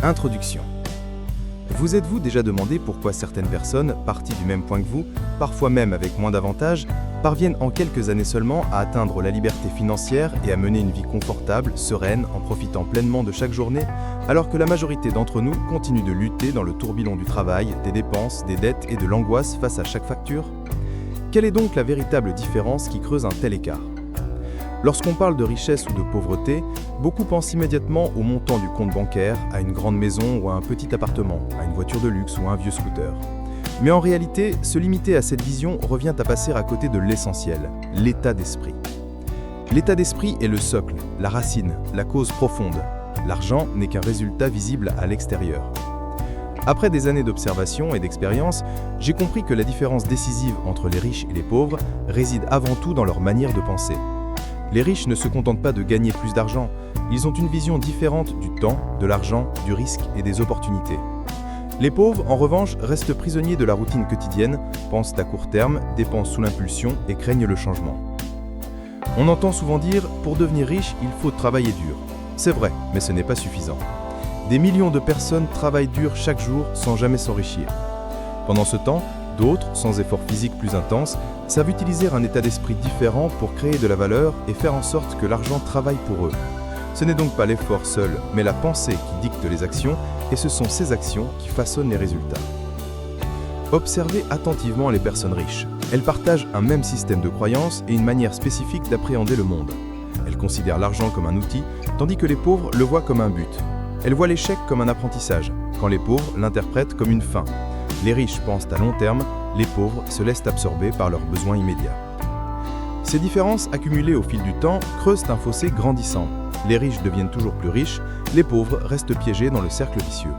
Introduction. Vous êtes-vous déjà demandé pourquoi certaines personnes, parties du même point que vous, parfois même avec moins d'avantages, parviennent en quelques années seulement à atteindre la liberté financière et à mener une vie confortable, sereine, en profitant pleinement de chaque journée, alors que la majorité d'entre nous continue de lutter dans le tourbillon du travail, des dépenses, des dettes et de l'angoisse face à chaque facture? Quelle est donc la véritable différence qui creuse un tel écart? Lorsqu'on parle de richesse ou de pauvreté, beaucoup pensent immédiatement au montant du compte bancaire, à une grande maison ou à un petit appartement, à une voiture de luxe ou à un vieux scooter. Mais en réalité, se limiter à cette vision revient à passer à côté de l'essentiel, l'état d'esprit. L'état d'esprit est le socle, la racine, la cause profonde. L'argent n'est qu'un résultat visible à l'extérieur. Après des années d'observation et d'expérience, j'ai compris que la différence décisive entre les riches et les pauvres réside avant tout dans leur manière de penser. Les riches ne se contentent pas de gagner plus d'argent, ils ont une vision différente du temps, de l'argent, du risque et des opportunités. Les pauvres, en revanche, restent prisonniers de la routine quotidienne, pensent à court terme, dépensent sous l'impulsion et craignent le changement. On entend souvent dire « pour devenir riche, il faut travailler dur ». C'est vrai, mais ce n'est pas suffisant. Des millions de personnes travaillent dur chaque jour sans jamais s'enrichir. Pendant ce temps, d'autres, sans effort physique plus intense, savent utiliser un état d'esprit différent pour créer de la valeur et faire en sorte que l'argent travaille pour eux. Ce n'est donc pas l'effort seul, mais la pensée qui dicte les actions, et ce sont ces actions qui façonnent les résultats. Observez attentivement les personnes riches. Elles partagent un même système de croyances et une manière spécifique d'appréhender le monde. Elles considèrent l'argent comme un outil, tandis que les pauvres le voient comme un but. Elles voient l'échec comme un apprentissage, quand les pauvres l'interprètent comme une fin. Les riches pensent à long terme, les pauvres se laissent absorber par leurs besoins immédiats. Ces différences accumulées au fil du temps creusent un fossé grandissant. Les riches deviennent toujours plus riches, les pauvres restent piégés dans le cercle vicieux.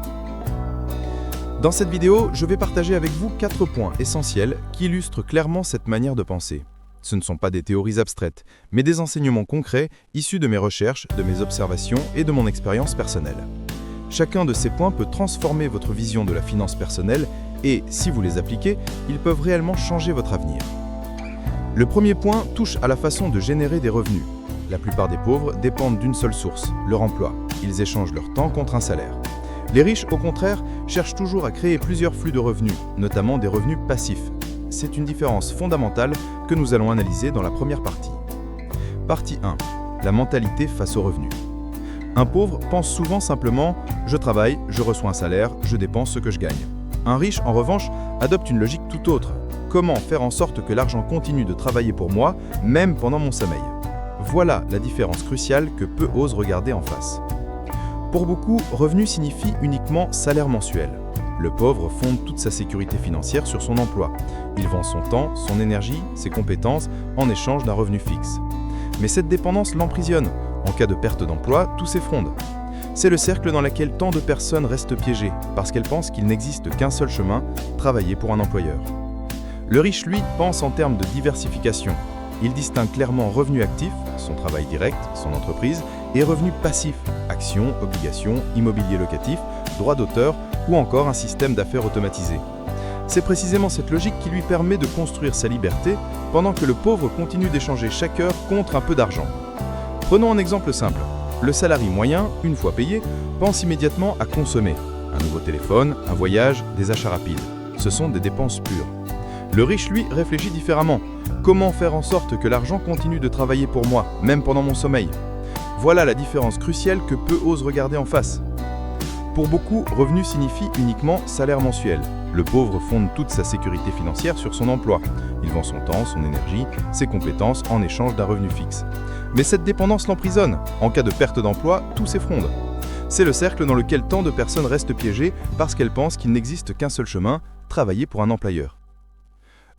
Dans cette vidéo, je vais partager avec vous 4 points essentiels qui illustrent clairement cette manière de penser. Ce ne sont pas des théories abstraites, mais des enseignements concrets issus de mes recherches, de mes observations et de mon expérience personnelle. Chacun de ces points peut transformer votre vision de la finance personnelle et, si vous les appliquez, ils peuvent réellement changer votre avenir. Le premier point touche à la façon de générer des revenus. La plupart des pauvres dépendent d'une seule source, leur emploi. Ils échangent leur temps contre un salaire. Les riches, au contraire, cherchent toujours à créer plusieurs flux de revenus, notamment des revenus passifs. C'est une différence fondamentale que nous allons analyser dans la première partie. Partie 1. La mentalité face aux revenus. Un pauvre pense souvent simplement « je travaille, je reçois un salaire, je dépense ce que je gagne ». Un riche, en revanche, adopte une logique tout autre. Comment faire en sorte que l'argent continue de travailler pour moi, même pendant mon sommeil? Voilà la différence cruciale que peu osent regarder en face. Pour beaucoup, revenu signifie uniquement salaire mensuel. Le pauvre fonde toute sa sécurité financière sur son emploi. Il vend son temps, son énergie, ses compétences en échange d'un revenu fixe. Mais cette dépendance l'emprisonne. En cas de perte d'emploi, tout s'effondre. C'est le cercle dans lequel tant de personnes restent piégées parce qu'elles pensent qu'il n'existe qu'un seul chemin, travailler pour un employeur. Le riche, lui, pense en termes de diversification. Il distingue clairement revenu actif, son travail direct, son entreprise, et revenu passif, actions, obligations, immobilier locatif, droits d'auteur ou encore un système d'affaires automatisé. C'est précisément cette logique qui lui permet de construire sa liberté pendant que le pauvre continue d'échanger chaque heure contre un peu d'argent. Prenons un exemple simple. Le salarié moyen, une fois payé, pense immédiatement à consommer. Un nouveau téléphone, un voyage, des achats rapides. Ce sont des dépenses pures. Le riche, lui, réfléchit différemment. Comment faire en sorte que l'argent continue de travailler pour moi, même pendant mon sommeil? Voilà la différence cruciale que peu osent regarder en face. Pour beaucoup, revenu signifie uniquement salaire mensuel. Le pauvre fonde toute sa sécurité financière sur son emploi. Il vend son temps, son énergie, ses compétences en échange d'un revenu fixe. Mais cette dépendance l'emprisonne. En cas de perte d'emploi, tout s'effondre. C'est le cercle dans lequel tant de personnes restent piégées parce qu'elles pensent qu'il n'existe qu'un seul chemin, travailler pour un employeur.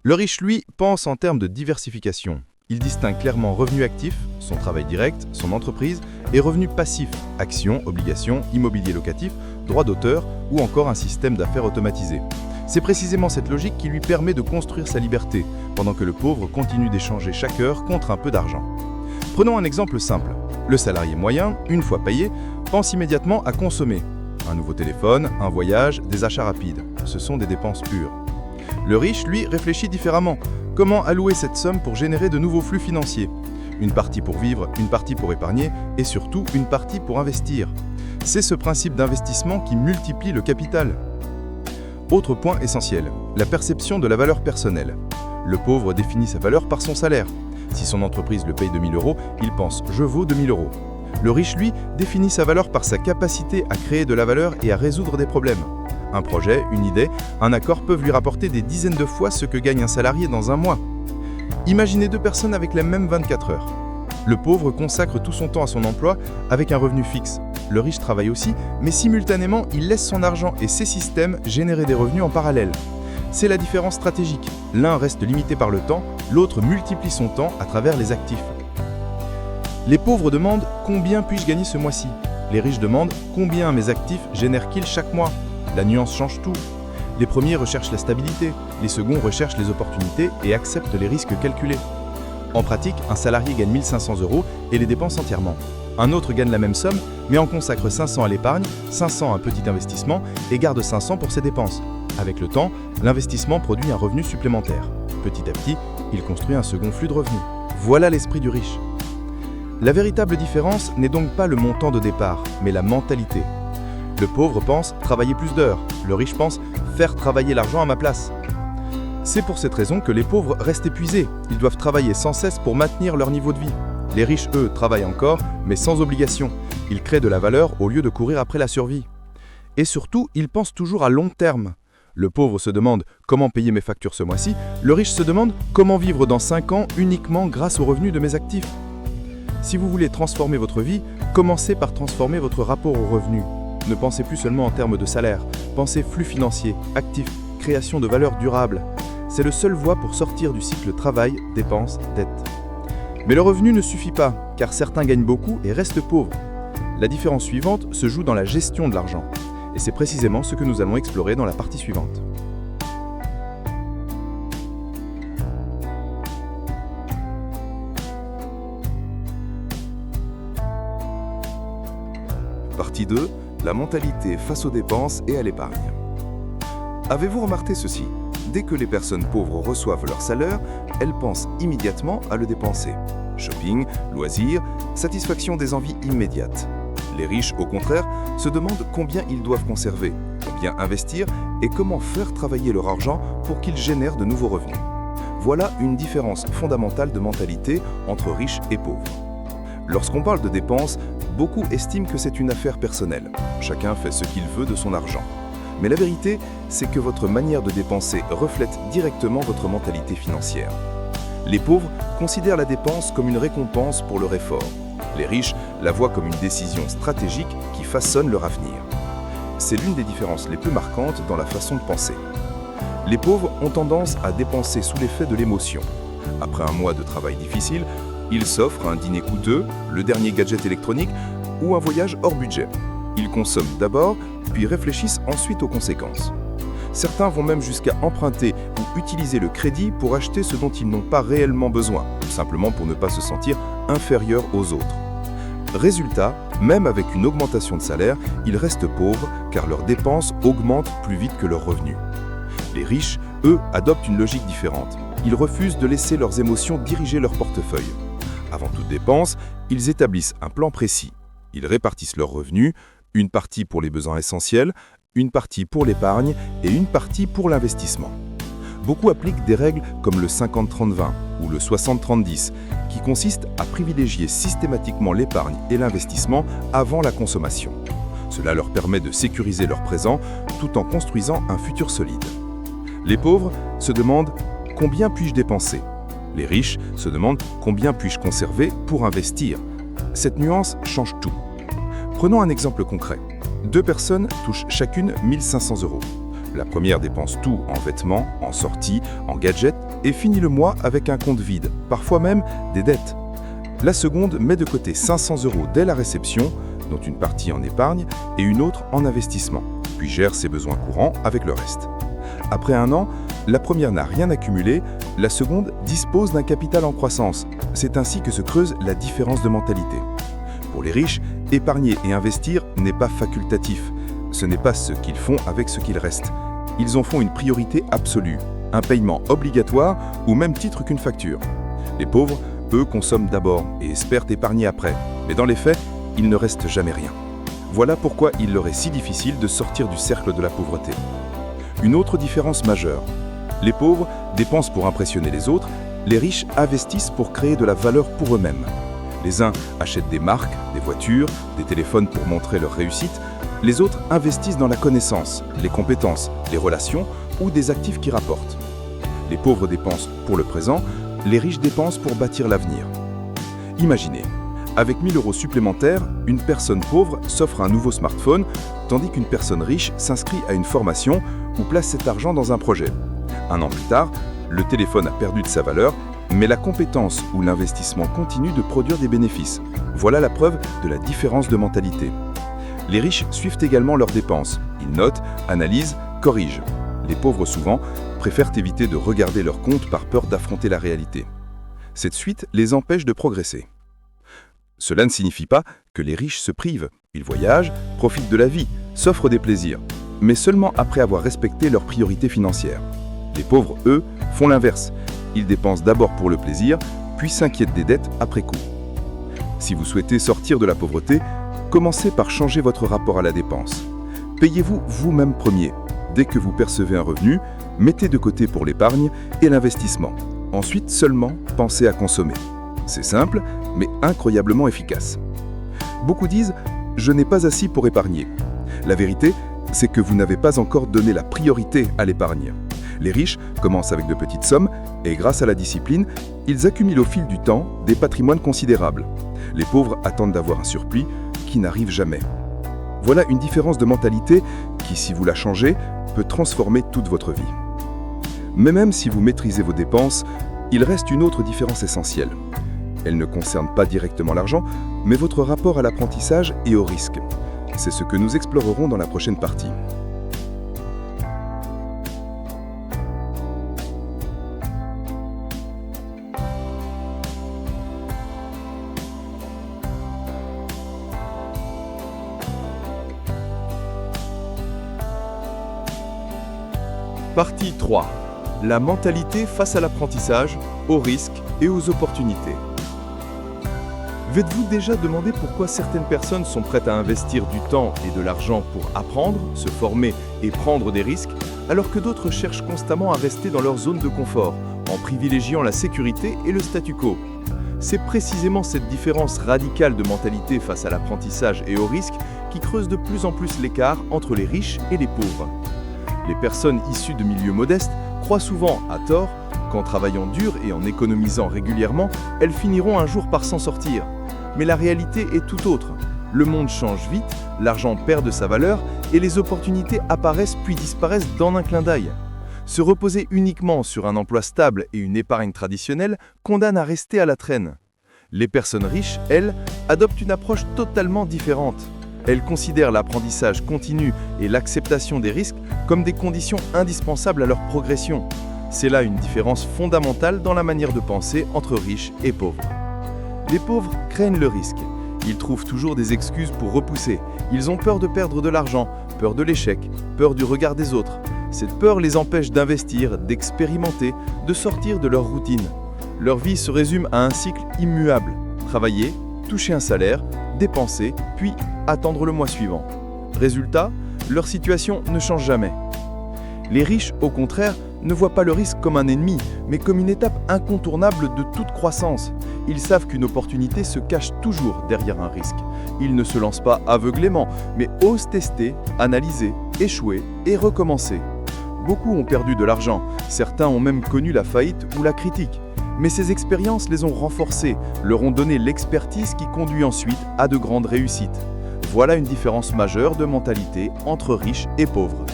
Le riche, lui, pense en termes de diversification. Il distingue clairement revenu actif, son travail direct, son entreprise, et revenu passif, actions, obligations, immobilier locatif, droits d'auteur ou encore un système d'affaires automatisé. C'est précisément cette logique qui lui permet de construire sa liberté, pendant que le pauvre continue d'échanger chaque heure contre un peu d'argent. Prenons un exemple simple. Le salarié moyen, une fois payé, pense immédiatement à consommer. Un nouveau téléphone, un voyage, des achats rapides. Ce sont des dépenses pures. Le riche, lui, réfléchit différemment. Comment allouer cette somme pour générer de nouveaux flux financiers? Une partie pour vivre, une partie pour épargner et surtout une partie pour investir. C'est ce principe d'investissement qui multiplie le capital. Autre point essentiel, la perception de la valeur personnelle. Le pauvre définit sa valeur par son salaire. Si son entreprise le paye 2 000 €, il pense « je vaux 2 000 €». Le riche, lui, définit sa valeur par sa capacité à créer de la valeur et à résoudre des problèmes. Un projet, une idée, un accord peuvent lui rapporter des dizaines de fois ce que gagne un salarié dans un mois. Imaginez 2 personnes avec les mêmes 24 heures. Le pauvre consacre tout son temps à son emploi avec un revenu fixe. Le riche travaille aussi, mais simultanément, il laisse son argent et ses systèmes générer des revenus en parallèle. C'est la différence stratégique. L'un reste limité par le temps, l'autre multiplie son temps à travers les actifs. Les pauvres demandent « Combien puis-je gagner ce mois-ci » Les riches demandent « Combien mes actifs génèrent-ils chaque mois ?» La nuance change tout. Les premiers recherchent la stabilité, les seconds recherchent les opportunités et acceptent les risques calculés. En pratique, un salarié gagne 1 500 € et les dépense entièrement. Un autre gagne la même somme, mais en consacre 500 à l'épargne, 500 à un petit investissement et garde 500 pour ses dépenses. Avec le temps, l'investissement produit un revenu supplémentaire. Petit à petit, il construit un second flux de revenus. Voilà l'esprit du riche. La véritable différence n'est donc pas le montant de départ, mais la mentalité. Le pauvre pense travailler plus d'heures, le riche pense faire travailler l'argent à ma place. C'est pour cette raison que les pauvres restent épuisés, ils doivent travailler sans cesse pour maintenir leur niveau de vie. Les riches, eux, travaillent encore, mais sans obligation. Ils créent de la valeur au lieu de courir après la survie. Et surtout, ils pensent toujours à long terme. Le pauvre se demande comment payer mes factures ce mois-ci, le riche se demande comment vivre dans 5 ans uniquement grâce aux revenus de mes actifs. Si vous voulez transformer votre vie, commencez par transformer votre rapport aux revenus. Ne pensez plus seulement en termes de salaire, pensez flux financier, actifs, création de valeur durable. C'est le seul voie pour sortir du cycle travail, dépenses, dette. Mais le revenu ne suffit pas, car certains gagnent beaucoup et restent pauvres. La différence suivante se joue dans la gestion de l'argent. Et c'est précisément ce que nous allons explorer dans la partie suivante. Partie 2. La mentalité face aux dépenses et à l'épargne. Avez-vous remarqué ceci ? Dès que les personnes pauvres reçoivent leur salaire, elles pensent immédiatement à le dépenser. Shopping, loisirs, satisfaction des envies immédiates. Les riches, au contraire, se demandent combien ils doivent conserver, combien investir et comment faire travailler leur argent pour qu'ils génèrent de nouveaux revenus. Voilà une différence fondamentale de mentalité entre riches et pauvres. Lorsqu'on parle de dépenses, beaucoup estiment que c'est une affaire personnelle. Chacun fait ce qu'il veut de son argent. Mais la vérité, c'est que votre manière de dépenser reflète directement votre mentalité financière. Les pauvres considèrent la dépense comme une récompense pour leur effort. Les riches la voient comme une décision stratégique qui façonne leur avenir. C'est l'une des différences les plus marquantes dans la façon de penser. Les pauvres ont tendance à dépenser sous l'effet de l'émotion. Après un mois de travail difficile, ils s'offrent un dîner coûteux, le dernier gadget électronique ou un voyage hors budget. Ils consomment d'abord, puis réfléchissent ensuite aux conséquences. Certains vont même jusqu'à emprunter ou utiliser le crédit pour acheter ce dont ils n'ont pas réellement besoin, simplement pour ne pas se sentir inférieurs aux autres. Résultat, même avec une augmentation de salaire, ils restent pauvres car leurs dépenses augmentent plus vite que leurs revenus. Les riches, eux, adoptent une logique différente. Ils refusent de laisser leurs émotions diriger leur portefeuille. Avant toute dépense, ils établissent un plan précis. Ils répartissent leurs revenus, une partie pour les besoins essentiels, une partie pour l'épargne et une partie pour l'investissement. Beaucoup appliquent des règles comme le 50-30-20 ou le 60-30-10 qui consistent à privilégier systématiquement l'épargne et l'investissement avant la consommation. Cela leur permet de sécuriser leur présent tout en construisant un futur solide. Les pauvres se demandent « Combien puis-je dépenser ?» Les riches se demandent « Combien puis-je conserver pour investir ?» Cette nuance change tout. Prenons un exemple concret. 2 personnes touchent chacune 1 500 €. La première dépense tout en vêtements, en sorties, en gadgets et finit le mois avec un compte vide, parfois même des dettes. La seconde met de côté 500 € dès la réception, dont une partie en épargne et une autre en investissement, puis gère ses besoins courants avec le reste. Après un an, la première n'a rien accumulé, la seconde dispose d'un capital en croissance. C'est ainsi que se creuse la différence de mentalité. Pour les riches, épargner et investir n'est pas facultatif. Ce n'est pas ce qu'ils font avec ce qu'il reste. Ils en font une priorité absolue, un paiement obligatoire au même titre qu'une facture. Les pauvres eux, consomment d'abord et espèrent épargner après. Mais dans les faits, il ne reste jamais rien. Voilà pourquoi il leur est si difficile de sortir du cercle de la pauvreté. Une autre différence majeure. Les pauvres dépensent pour impressionner les autres, les riches investissent pour créer de la valeur pour eux-mêmes. Les uns achètent des marques, des voitures, des téléphones pour montrer leur réussite, les autres investissent dans la connaissance, les compétences, les relations ou des actifs qui rapportent. Les pauvres dépensent pour le présent, les riches dépensent pour bâtir l'avenir. Imaginez, avec 1 000 € supplémentaires, une personne pauvre s'offre un nouveau smartphone, tandis qu'une personne riche s'inscrit à une formation ou place cet argent dans un projet. 1 an plus tard, le téléphone a perdu de sa valeur, mais la compétence ou l'investissement continue de produire des bénéfices. Voilà la preuve de la différence de mentalité. Les riches suivent également leurs dépenses. Ils notent, analysent, corrigent. Les pauvres, souvent, préfèrent éviter de regarder leurs comptes par peur d'affronter la réalité. Cette suite les empêche de progresser. Cela ne signifie pas que les riches se privent. Ils voyagent, profitent de la vie, s'offrent des plaisirs, mais seulement après avoir respecté leurs priorités financières. Les pauvres, eux, font l'inverse. Ils dépensent d'abord pour le plaisir, puis s'inquiètent des dettes après coup. Si vous souhaitez sortir de la pauvreté, commencez par changer votre rapport à la dépense. Payez-vous vous-même premier. Dès que vous percevez un revenu, mettez de côté pour l'épargne et l'investissement. Ensuite seulement, pensez à consommer. C'est simple, mais incroyablement efficace. Beaucoup disent « je n'ai pas assez pour épargner ». La vérité, c'est que vous n'avez pas encore donné la priorité à l'épargne. Les riches commencent avec de petites sommes et grâce à la discipline, ils accumulent au fil du temps des patrimoines considérables. Les pauvres attendent d'avoir un surplus qui n'arrive jamais. Voilà une différence de mentalité qui, si vous la changez, peut transformer toute votre vie. Mais même si vous maîtrisez vos dépenses, il reste une autre différence essentielle. Elle ne concerne pas directement l'argent, mais votre rapport à l'apprentissage et au risque. C'est ce que nous explorerons dans la prochaine partie. Partie 3. La mentalité face à l'apprentissage, aux risques et aux opportunités. Vous-êtes-vous déjà demandé pourquoi certaines personnes sont prêtes à investir du temps et de l'argent pour apprendre, se former et prendre des risques, alors que d'autres cherchent constamment à rester dans leur zone de confort, en privilégiant la sécurité et le statu quo? C'est précisément cette différence radicale de mentalité face à l'apprentissage et aux risques qui creuse de plus en plus l'écart entre les riches et les pauvres. Les personnes issues de milieux modestes croient souvent, à tort, qu'en travaillant dur et en économisant régulièrement, elles finiront un jour par s'en sortir. Mais la réalité est tout autre. Le monde change vite, l'argent perd de sa valeur et les opportunités apparaissent puis disparaissent dans un clin d'œil. Se reposer uniquement sur un emploi stable et une épargne traditionnelle condamne à rester à la traîne. Les personnes riches, elles, adoptent une approche totalement différente. Elles considèrent l'apprentissage continu et l'acceptation des risques comme des conditions indispensables à leur progression. C'est là une différence fondamentale dans la manière de penser entre riches et pauvres. Les pauvres craignent le risque. Ils trouvent toujours des excuses pour repousser. Ils ont peur de perdre de l'argent, peur de l'échec, peur du regard des autres. Cette peur les empêche d'investir, d'expérimenter, de sortir de leur routine. Leur vie se résume à un cycle immuable. Travailler, toucher un salaire, dépenser, puis attendre le mois suivant. Résultat, leur situation ne change jamais. Les riches, au contraire, ne voient pas le risque comme un ennemi, mais comme une étape incontournable de toute croissance. Ils savent qu'une opportunité se cache toujours derrière un risque. Ils ne se lancent pas aveuglément, mais osent tester, analyser, échouer et recommencer. Beaucoup ont perdu de l'argent, certains ont même connu la faillite ou la critique. Mais ces expériences les ont renforcés, leur ont donné l'expertise qui conduit ensuite à de grandes réussites. Voilà une différence majeure de mentalité entre riches et pauvres.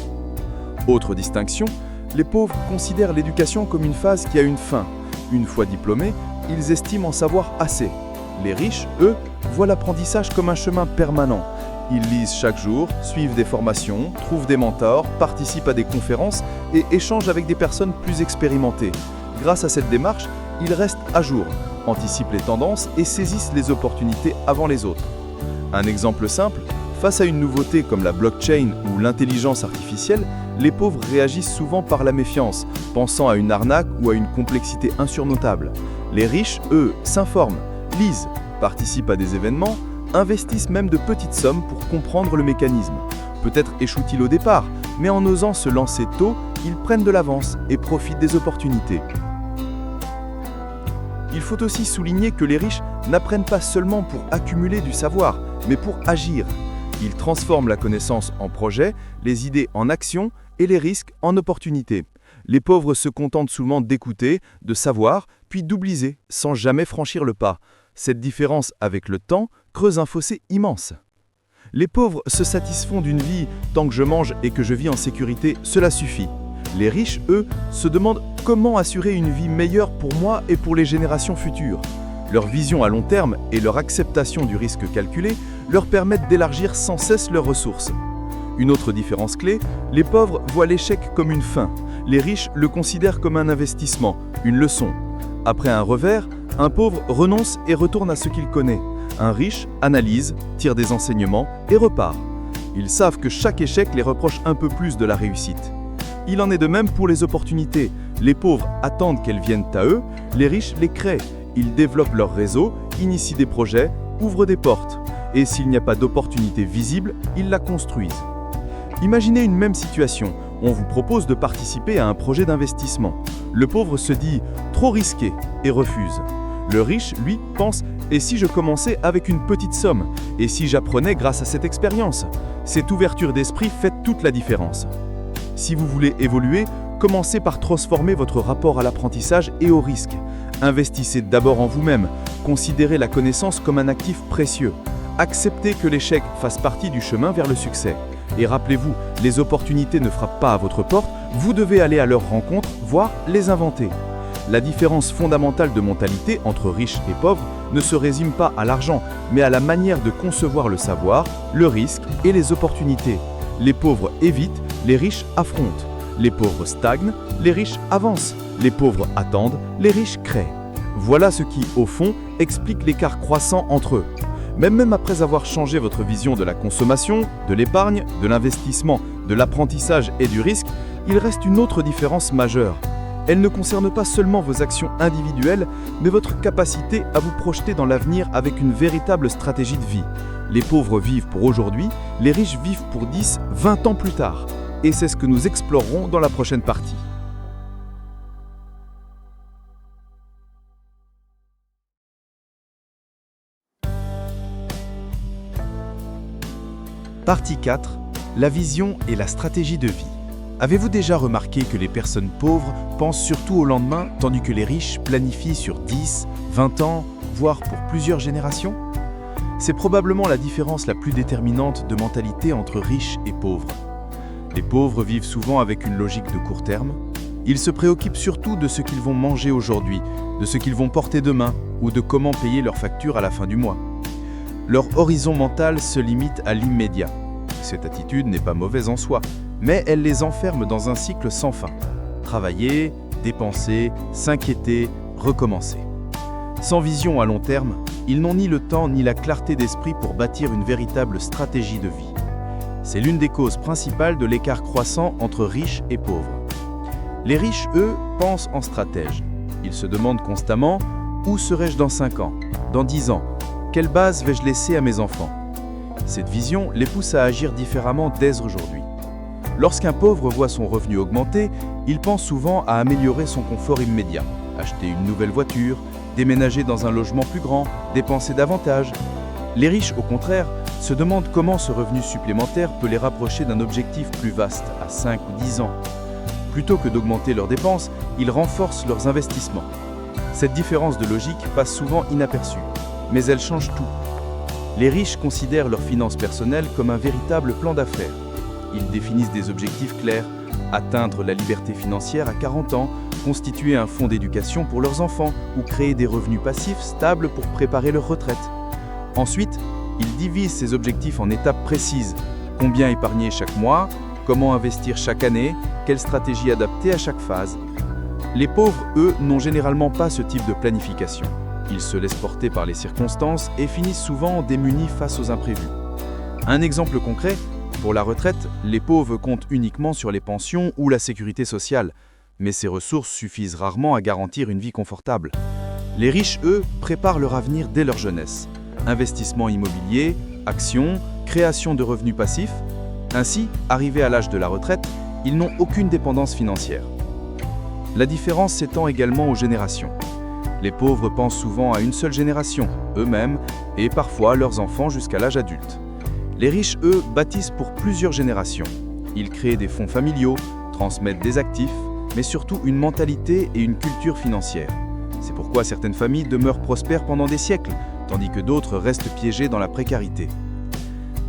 Autre distinction, les pauvres considèrent l'éducation comme une phase qui a une fin. Une fois diplômés, ils estiment en savoir assez. Les riches, eux, voient l'apprentissage comme un chemin permanent. Ils lisent chaque jour, suivent des formations, trouvent des mentors, participent à des conférences et échangent avec des personnes plus expérimentées. Grâce à cette démarche, ils restent à jour, anticipent les tendances et saisissent les opportunités avant les autres. Un exemple simple, face à une nouveauté comme la blockchain ou l'intelligence artificielle, les pauvres réagissent souvent par la méfiance, pensant à une arnaque ou à une complexité insurmontable. Les riches, eux, s'informent, lisent, participent à des événements, investissent même de petites sommes pour comprendre le mécanisme. Peut-être échouent-ils au départ, mais en osant se lancer tôt, ils prennent de l'avance et profitent des opportunités. Il faut aussi souligner que les riches n'apprennent pas seulement pour accumuler du savoir, mais pour agir. Ils transforment la connaissance en projet, les idées en action et les risques en opportunités. Les pauvres se contentent souvent d'écouter, de savoir, puis d'oublier, sans jamais franchir le pas. Cette différence avec le temps creuse un fossé immense. Les pauvres se satisfont d'une vie « tant que je mange et que je vis en sécurité, cela suffit ». Les riches, eux, se demandent comment assurer une vie meilleure pour moi et pour les générations futures. Leur vision à long terme et leur acceptation du risque calculé leur permettent d'élargir sans cesse leurs ressources. Une autre différence clé, les pauvres voient l'échec comme une fin. Les riches le considèrent comme un investissement, une leçon. Après un revers, un pauvre renonce et retourne à ce qu'il connaît. Un riche analyse, tire des enseignements et repart. Ils savent que chaque échec les reproche un peu plus de la réussite. Il en est de même pour les opportunités. Les pauvres attendent qu'elles viennent à eux, les riches les créent. Ils développent leur réseau, initient des projets, ouvrent des portes. Et s'il n'y a pas d'opportunité visible, ils la construisent. Imaginez une même situation. On vous propose de participer à un projet d'investissement. Le pauvre se dit « trop risqué » et refuse. Le riche, lui, pense « et si je commençais avec une petite somme ? Et si j'apprenais grâce à cette expérience ?» Cette ouverture d'esprit fait toute la différence. Si vous voulez évoluer, commencez par transformer votre rapport à l'apprentissage et au risque. Investissez d'abord en vous-même. Considérez la connaissance comme un actif précieux. Acceptez que l'échec fasse partie du chemin vers le succès. Et rappelez-vous, les opportunités ne frappent pas à votre porte, vous devez aller à leur rencontre, voire les inventer. La différence fondamentale de mentalité entre riches et pauvres ne se résume pas à l'argent, mais à la manière de concevoir le savoir, le risque et les opportunités. Les pauvres évitent, les riches affrontent. Les pauvres stagnent, les riches avancent. Les pauvres attendent, les riches créent. Voilà ce qui, au fond, explique l'écart croissant entre eux. Même après avoir changé votre vision de la consommation, de l'épargne, de l'investissement, de l'apprentissage et du risque, il reste une autre différence majeure. Elle ne concerne pas seulement vos actions individuelles, mais votre capacité à vous projeter dans l'avenir avec une véritable stratégie de vie. Les pauvres vivent pour aujourd'hui, les riches vivent pour 10, 20 ans plus tard. Et c'est ce que nous explorerons dans la prochaine partie. Partie 4. La vision et la stratégie de vie. Avez-vous déjà remarqué que les personnes pauvres pensent surtout au lendemain, tandis que les riches planifient sur 10, 20 ans, voire pour plusieurs générations ? C'est probablement la différence la plus déterminante de mentalité entre riches et pauvres. Les pauvres vivent souvent avec une logique de court terme. Ils se préoccupent surtout de ce qu'ils vont manger aujourd'hui, de ce qu'ils vont porter demain ou de comment payer leurs factures à la fin du mois. Leur horizon mental se limite à l'immédiat. Cette attitude n'est pas mauvaise en soi, mais elle les enferme dans un cycle sans fin. Travailler, dépenser, s'inquiéter, recommencer. Sans vision à long terme, ils n'ont ni le temps ni la clarté d'esprit pour bâtir une véritable stratégie de vie. C'est l'une des causes principales de l'écart croissant entre riches et pauvres. Les riches, eux, pensent en stratège. Ils se demandent constamment « Où serai-je dans 5 ans ? Dans 10 ans ? Quelle base vais-je laisser à mes enfants ?» Cette vision les pousse à agir différemment dès aujourd'hui. Lorsqu'un pauvre voit son revenu augmenter, il pense souvent à améliorer son confort immédiat, acheter une nouvelle voiture, déménager dans un logement plus grand, dépenser davantage. Les riches, au contraire, se demandent comment ce revenu supplémentaire peut les rapprocher d'un objectif plus vaste, à 5 ou 10 ans. Plutôt que d'augmenter leurs dépenses, ils renforcent leurs investissements. Cette différence de logique passe souvent inaperçue, mais elle change tout. Les riches considèrent leurs finances personnelles comme un véritable plan d'affaires. Ils définissent des objectifs clairs, atteindre la liberté financière à 40 ans, constituer un fonds d'éducation pour leurs enfants ou créer des revenus passifs stables pour préparer leur retraite. Ensuite, ils divisent ces objectifs en étapes précises. Combien épargner chaque mois, comment investir chaque année, quelle stratégie adapter à chaque phase. Les pauvres, eux, n'ont généralement pas ce type de planification. Ils se laissent porter par les circonstances et finissent souvent démunis face aux imprévus. Un exemple concret, pour la retraite, les pauvres comptent uniquement sur les pensions ou la sécurité sociale, mais ces ressources suffisent rarement à garantir une vie confortable. Les riches, eux, préparent leur avenir dès leur jeunesse. Investissement immobilier, actions, création de revenus passifs. Ainsi, arrivés à l'âge de la retraite, ils n'ont aucune dépendance financière. La différence s'étend également aux générations. Les pauvres pensent souvent à une seule génération, eux-mêmes, et parfois leurs enfants jusqu'à l'âge adulte. Les riches, eux, bâtissent pour plusieurs générations. Ils créent des fonds familiaux, transmettent des actifs, mais surtout une mentalité et une culture financière. C'est pourquoi certaines familles demeurent prospères pendant des siècles, tandis que d'autres restent piégées dans la précarité.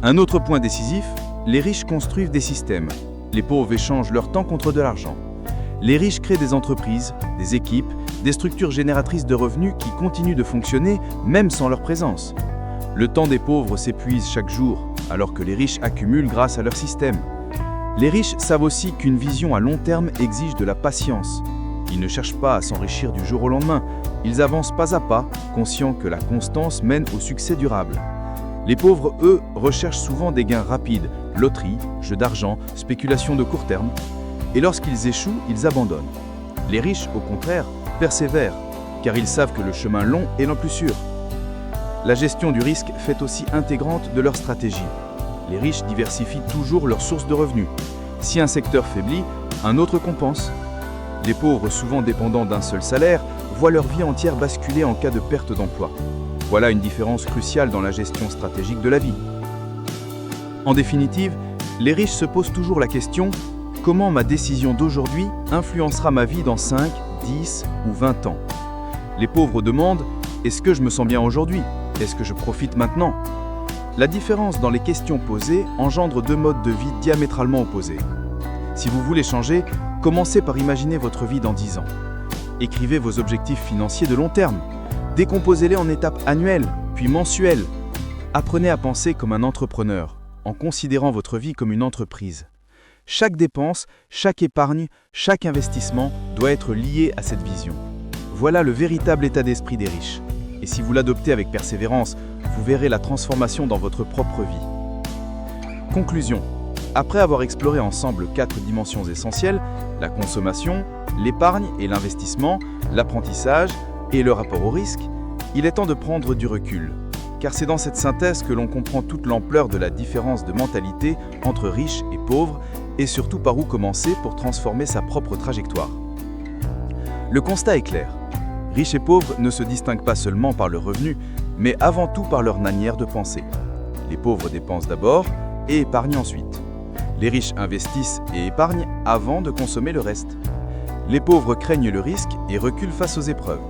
Un autre point décisif, les riches construisent des systèmes. Les pauvres échangent leur temps contre de l'argent. Les riches créent des entreprises, des équipes, des structures génératrices de revenus qui continuent de fonctionner même sans leur présence. Le temps des pauvres s'épuise chaque jour, alors que les riches accumulent grâce à leur système. Les riches savent aussi qu'une vision à long terme exige de la patience. Ils ne cherchent pas à s'enrichir du jour au lendemain, ils avancent pas à pas, conscients que la constance mène au succès durable. Les pauvres, eux, recherchent souvent des gains rapides, loterie, jeux d'argent, spéculation de court terme, et lorsqu'ils échouent, ils abandonnent. Les riches, au contraire, persévèrent, car ils savent que le chemin long est le plus sûr. La gestion du risque fait aussi intégrante de leur stratégie. Les riches diversifient toujours leurs sources de revenus. Si un secteur faiblit, un autre compense. Les pauvres, souvent dépendants d'un seul salaire, voient leur vie entière basculer en cas de perte d'emploi. Voilà une différence cruciale dans la gestion stratégique de la vie. En définitive, les riches se posent toujours la question « Comment ma décision d'aujourd'hui influencera ma vie dans 5, 10 ou 20 ans ?» Les pauvres demandent « Est-ce que je me sens bien aujourd'hui ? Est-ce que je profite maintenant ?» La différence dans les questions posées engendre deux modes de vie diamétralement opposés. Si vous voulez changer, commencez par imaginer votre vie dans 10 ans. Écrivez vos objectifs financiers de long terme. Décomposez-les en étapes annuelles, puis mensuelles. Apprenez à penser comme un entrepreneur, en considérant votre vie comme une entreprise. Chaque dépense, chaque épargne, chaque investissement doit être lié à cette vision. Voilà le véritable état d'esprit des riches. Et si vous l'adoptez avec persévérance, vous verrez la transformation dans votre propre vie. Conclusion. Après avoir exploré ensemble 4 dimensions essentielles, la consommation, l'épargne et l'investissement, l'apprentissage et le rapport au risque, il est temps de prendre du recul. Car c'est dans cette synthèse que l'on comprend toute l'ampleur de la différence de mentalité entre riches et pauvres et surtout par où commencer pour transformer sa propre trajectoire. Le constat est clair. Riches et pauvres ne se distinguent pas seulement par leurs revenus, mais avant tout par leur manière de penser. Les pauvres dépensent d'abord et épargnent ensuite. Les riches investissent et épargnent avant de consommer le reste. Les pauvres craignent le risque et reculent face aux épreuves.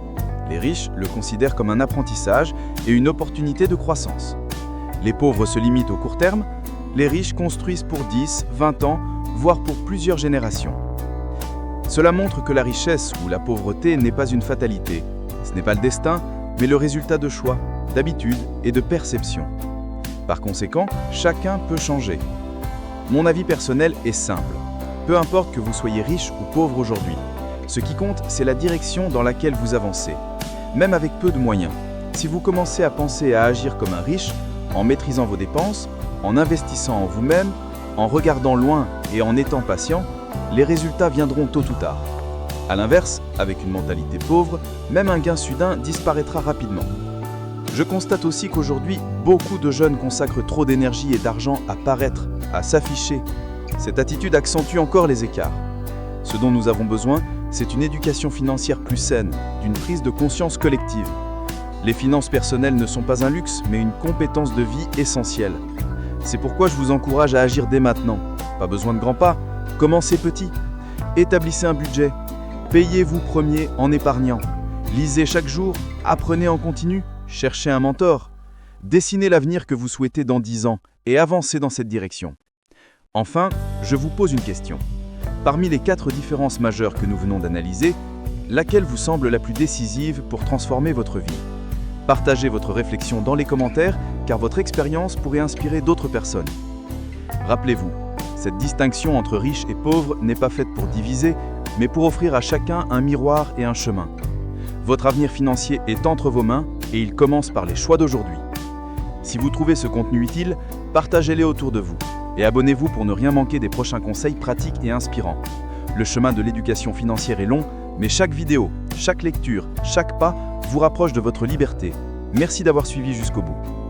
Les riches le considèrent comme un apprentissage et une opportunité de croissance. Les pauvres se limitent au court terme, les riches construisent pour 10, 20 ans, voire pour plusieurs générations. Cela montre que la richesse ou la pauvreté n'est pas une fatalité. Ce n'est pas le destin, mais le résultat de choix, d'habitudes et de perceptions. Par conséquent, chacun peut changer. Mon avis personnel est simple. Peu importe que vous soyez riche ou pauvre aujourd'hui, ce qui compte, c'est la direction dans laquelle vous avancez. Même avec peu de moyens, si vous commencez à penser et à agir comme un riche, en maîtrisant vos dépenses, en investissant en vous-même, en regardant loin et en étant patient, les résultats viendront tôt ou tard. A l'inverse, avec une mentalité pauvre, même un gain soudain disparaîtra rapidement. Je constate aussi qu'aujourd'hui, beaucoup de jeunes consacrent trop d'énergie et d'argent à paraître, à s'afficher. Cette attitude accentue encore les écarts. Ce dont nous avons besoin, c'est une éducation financière plus saine, d'une prise de conscience collective. Les finances personnelles ne sont pas un luxe, mais une compétence de vie essentielle. C'est pourquoi je vous encourage à agir dès maintenant. Pas besoin de grands pas, commencez petit. Établissez un budget. Payez-vous premier en épargnant. Lisez chaque jour, apprenez en continu, cherchez un mentor. Dessinez l'avenir que vous souhaitez dans 10 ans et avancez dans cette direction. Enfin, je vous pose une question. Parmi les 4 différences majeures que nous venons d'analyser, laquelle vous semble la plus décisive pour transformer votre vie ? Partagez votre réflexion dans les commentaires, car votre expérience pourrait inspirer d'autres personnes. Rappelez-vous, cette distinction entre riches et pauvres n'est pas faite pour diviser, mais pour offrir à chacun un miroir et un chemin. Votre avenir financier est entre vos mains et il commence par les choix d'aujourd'hui. Si vous trouvez ce contenu utile, partagez-le autour de vous et abonnez-vous pour ne rien manquer des prochains conseils pratiques et inspirants. Le chemin de l'éducation financière est long, mais chaque vidéo, Chaque lecture, chaque pas vous rapproche de votre liberté. Merci d'avoir suivi jusqu'au bout.